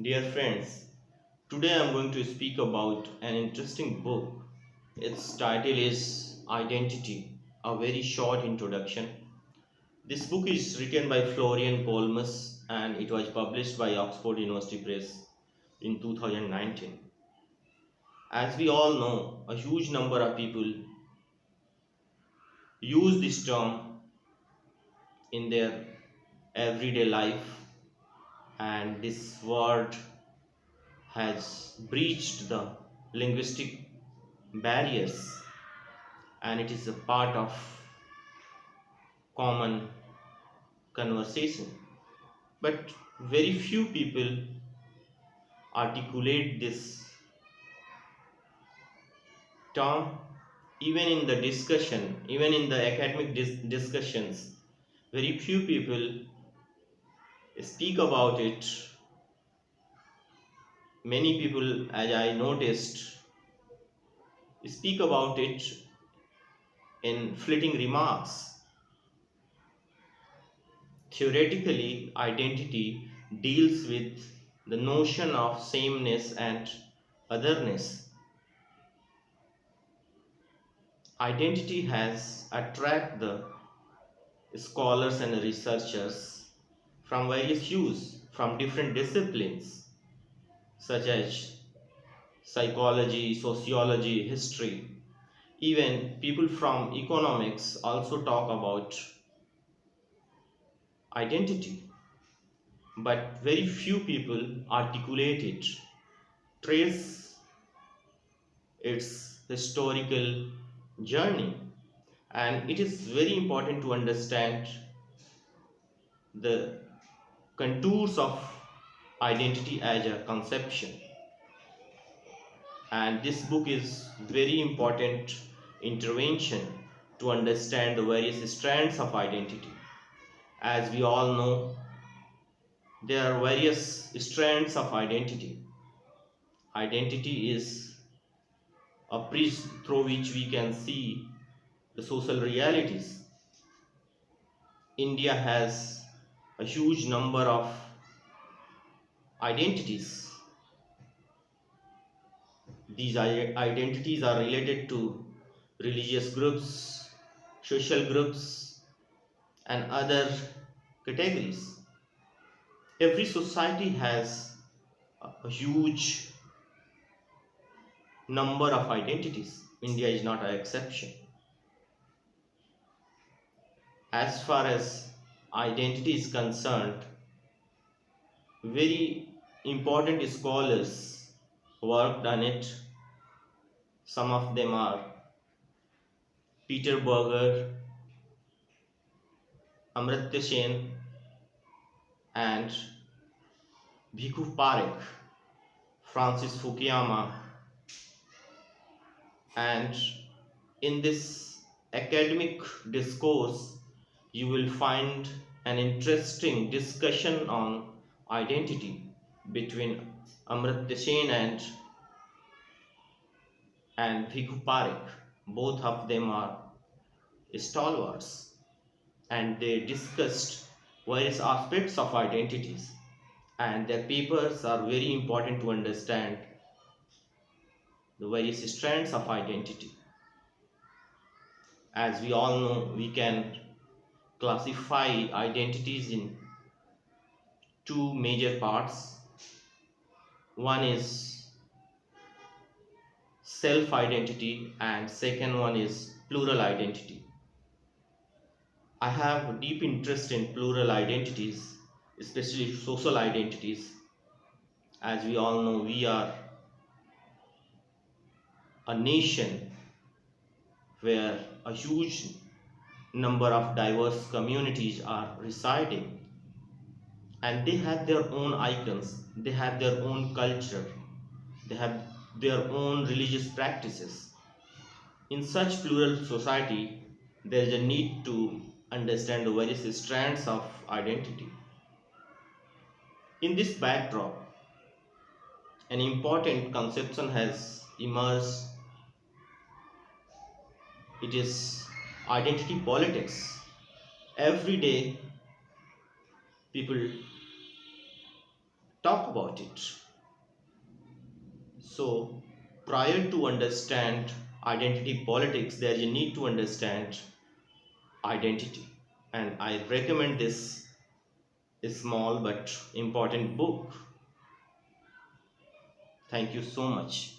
Dear friends, today I am going to speak about an interesting book. Its title is Identity, a very short introduction. This book is written by Florian Coulmas and it was published by Oxford University Press in 2019. As we all know, a huge number of people use this term in their everyday life, and this word has breached the linguistic barriers and it is a part of common conversation. But very few people articulate this term, even in the discussion, even in the academic discussions. Very few people speak about it. Many people, as I noticed, speak about it in fleeting remarks. Theoretically, identity deals with the notion of sameness and otherness. Identity has attracted the scholars and researchers from various hues, from different disciplines such as psychology, sociology, history. Even people from economics also talk about identity, but very few people articulate it, trace its historical journey. And it is very important to understand the contours of identity as a conception. And this book is very important intervention to understand the various strands of identity. As we all know, there are various strands of identity. Identity is a prism through which we can see the social realities. India has a huge number of identities. These identities are related to religious groups, social groups, and other categories. Every society has a huge number of identities. India is not an exception. As far as identity is concerned, very important scholars worked on it. Some of them are Peter Berger, Amartya Sen, and Bhikhu Parekh, Francis Fukuyama, and in this academic discourse, you will find an interesting discussion on identity between Amartya Sen and Bhikhu Parekh. Both of them are stalwarts and they discussed various aspects of identities, and their papers are very important to understand the various strands of identity. As we all know, we can classify identities in two major parts. One is self identity and second one is plural identity. I have a deep interest in plural identities, especially social identities. As we all know, we are a nation where a huge number of diverse communities are residing, and they have their own icons, they have their own culture, they have their own religious practices. In such plural society, there is a need to understand the various strands of identity. In this backdrop, an important conception has emerged. It is identity politics. Every day, people talk about it. So, prior to understand identity politics, there you need to understand identity. And I recommend this small but important book. Thank you so much.